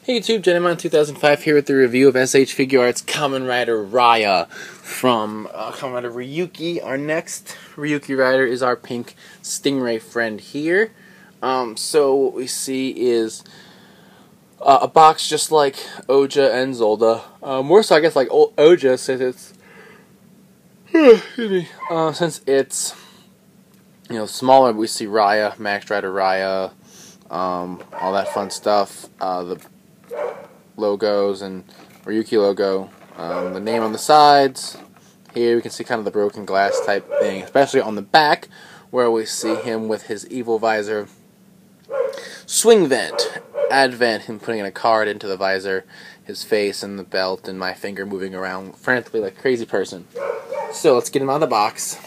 Hey YouTube, Genocide 2005 here with the review of S.H.Figuarts Kamen Rider Raia from Kamen Rider Ryuki. Our next Ryuki Rider is our pink stingray friend here. So what we see is a box just like Ouja and Zolda. More so I guess like Ouja since it's smaller. We see Raia, Max Rider Raia, all that fun stuff. The logos and Ryuki logo, the name on the sides. Here we can see kind of the broken glass type thing, especially on the back where we see him with his Evil Visor swing vent, add vent, him putting in a card into the visor, his face and the belt, and my finger moving around frantically like a crazy person. So let's get him out of the box.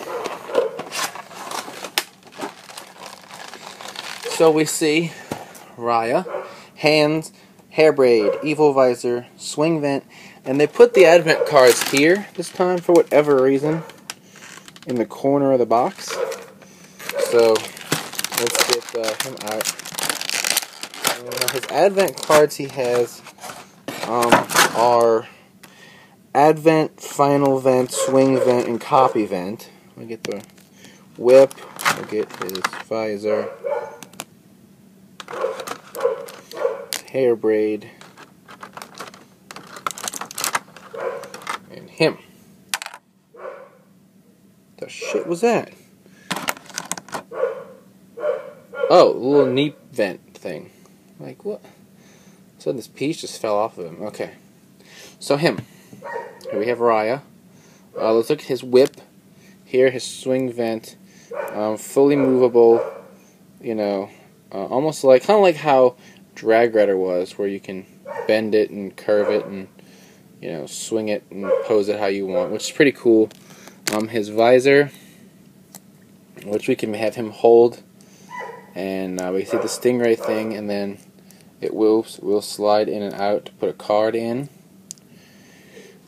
So we see Raia, hands, hair braid, Evil Visor, swing vent, and they put the advent cards here this time for whatever reason in the corner of the box. So let's get him out. His advent cards he has are advent, final vent, swing vent, and copy vent. We get the whip. We'll get his visor, hair braid, and him. The shit was that? Oh, a little neat vent thing. Like what? So this piece just fell off of him. Okay. So him. Here we have Raia. Let's look at his whip. Here his swing vent. Fully movable. Almost like, kind of like how Drag Rider was, where you can bend it and curve it and swing it and pose it how you want, which is pretty cool. His visor, which we can have him hold, and we see the stingray thing, and then it will slide in and out to put a card in.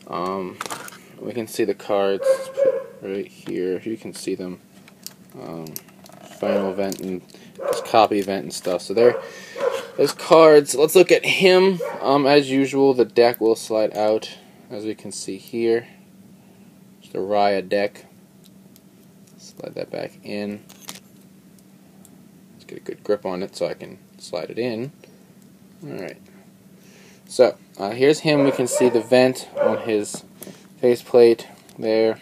We can see the cards right here. You can see them. Final event and just copy event and stuff. So there's cards. Let's look at him. As usual, the deck will slide out, as we can see here. It's the Raia deck. Slide that back in. Let's get a good grip on it so I can slide it in. Alright. So, here's him. We can see the vent on his faceplate there.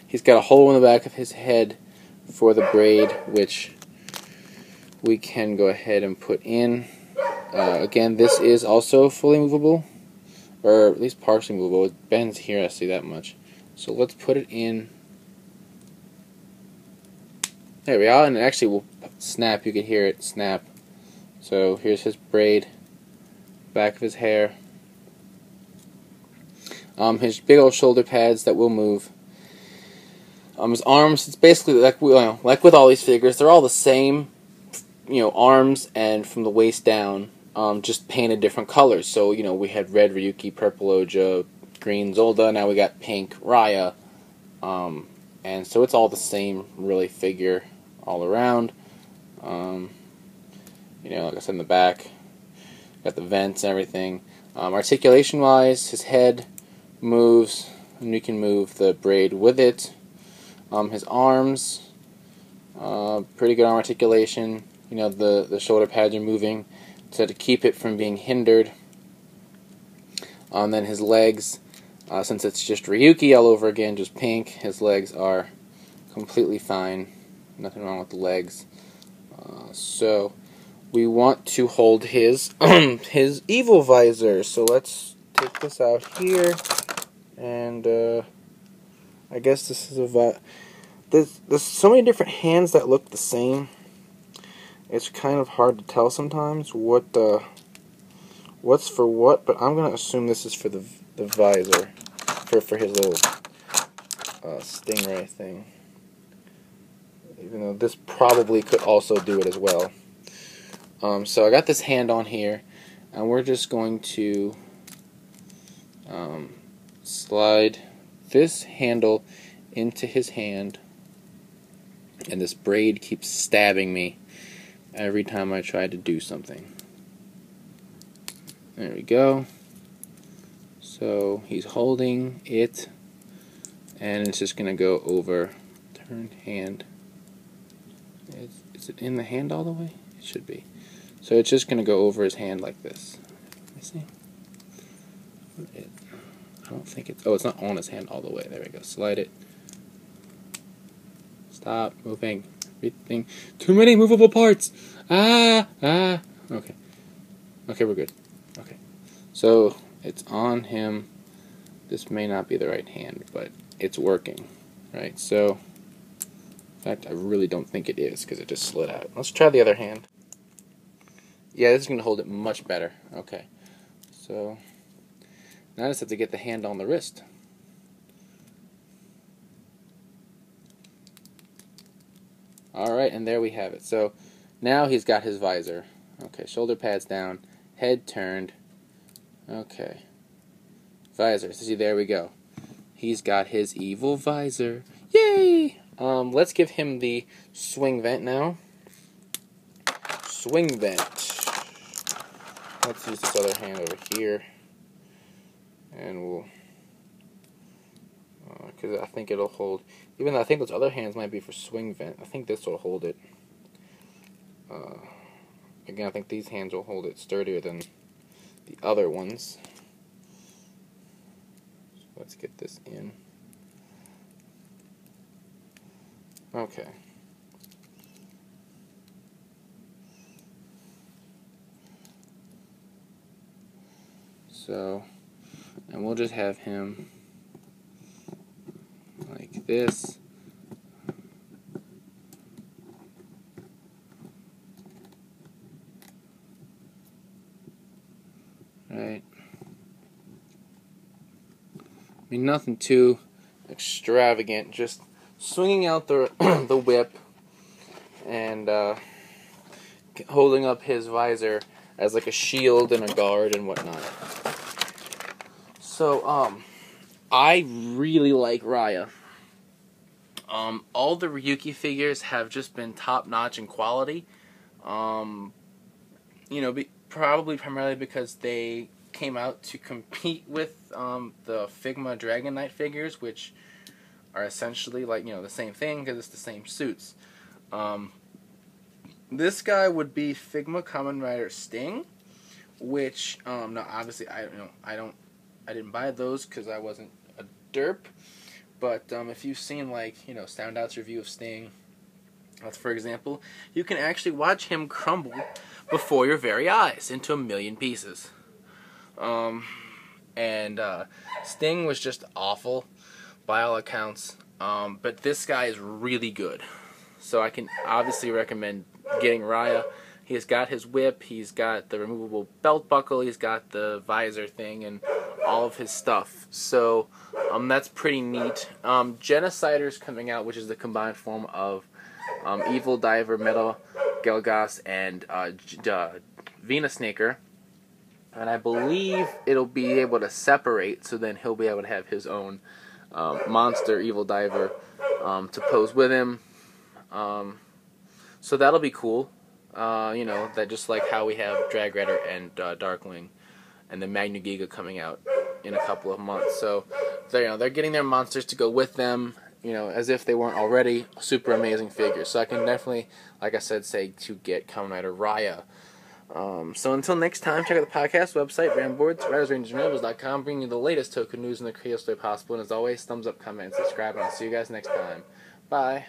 He's got a hole in the back of his head for the braid, which we can go ahead and put in. Again, this is also fully movable, or at least partially movable. It bends here, I see that much. So let's put it in. There we are, and it actually will snap. You can hear it snap. So here's his braid, back of his hair. His big old shoulder pads that will move. His arms, it's basically like with all these figures, they're all the same, arms and from the waist down, just painted different colors. So, we had red Ryuki, purple Ouja, green Zolda, now we got pink Raia, and so it's all the same, really, figure all around. Like I said, in the back, got the vents and everything. Articulation-wise, his head moves, and we can move the braid with it. His arms, pretty good arm articulation. The shoulder pads are moving to keep it from being hindered. Then his legs, since it's just Ryuki all over again, just pink, his legs are completely fine. Nothing wrong with the legs. So we want to hold his his Evil Visor. So let's take this out here, and I guess this is a there's so many different hands that look the same. It's kind of hard to tell sometimes what's for what, but I'm gonna assume this is for the visor, for his little stingray thing. Even though this probably could also do it as well. So I got this hand on here, and we're just going to slide this handle into his hand, and this braid keeps stabbing me every time I try to do something. There we go. So he's holding it, and it's just going to go over. Turn hand. Is it in the hand all the way? It should be. So it's just going to go over his hand like this. Let me see. I don't think it's... Oh, it's not on his hand all the way. There we go. Slide it. Stop moving. Everything. Too many movable parts! Ah! Ah! Okay. Okay, we're good. Okay. So, it's on him. This may not be the right hand, but it's working. Right? So, in fact, I really don't think it is, because it just slid out. Let's try the other hand. Yeah, this is going to hold it much better. Okay. So... now I just have to get the hand on the wrist. Alright, and there we have it. So, now he's got his visor. Okay, shoulder pads down, head turned. Okay. Visor. See, there we go. He's got his evil visor. Yay! Let's give him the swing vent now. Swing vent. Let's use this other hand over here. And we'll, because I think it'll hold, even though I think those other hands might be for swing vent, I think this will hold it. Again, I think these hands will hold it sturdier than the other ones. So let's get this in. Okay. So... and we'll just have him like this. Right. I mean, nothing too extravagant, just swinging out the the whip and holding up his visor as like a shield and a guard and whatnot. So, I really like Raia. All the Ryuki figures have just been top-notch in quality. You know, probably primarily because they came out to compete with the Figma Dragon Knight figures, which are essentially like, you know, the same thing because it's the same suits. This guy would be Figma Kamen Rider Sting, which no, obviously I didn't buy those because I wasn't a derp, but if you've seen, like, you know, Soundout's review of Sting, for example, you can actually watch him crumble before your very eyes into a million pieces. Sting was just awful by all accounts, but this guy is really good. So I can obviously recommend getting Raia. He's got his whip, he's got the removable belt buckle, he's got the visor thing, and all of his stuff. So that's pretty neat. Genocider's coming out, which is the combined form of Evil Diver, Metal Gelgas, and Venusnaker. And I believe it'll be able to separate, so then he'll be able to have his own monster Evil Diver to pose with him. So that'll be cool. You know, that just like how we have Drag Rider and Darkwing and the Magna Giga coming out in a couple of months. So they're getting their monsters to go with them, you know, as if they weren't already super amazing figures. So I can definitely, like I said, say to get Kamen Rider Raia. So until next time, check out the podcast website, Ramboards, RidersRangersRebels.com, bringing you the latest token news in the creative story possible. And as always, thumbs up, comment, and subscribe, and I'll see you guys next time. Bye.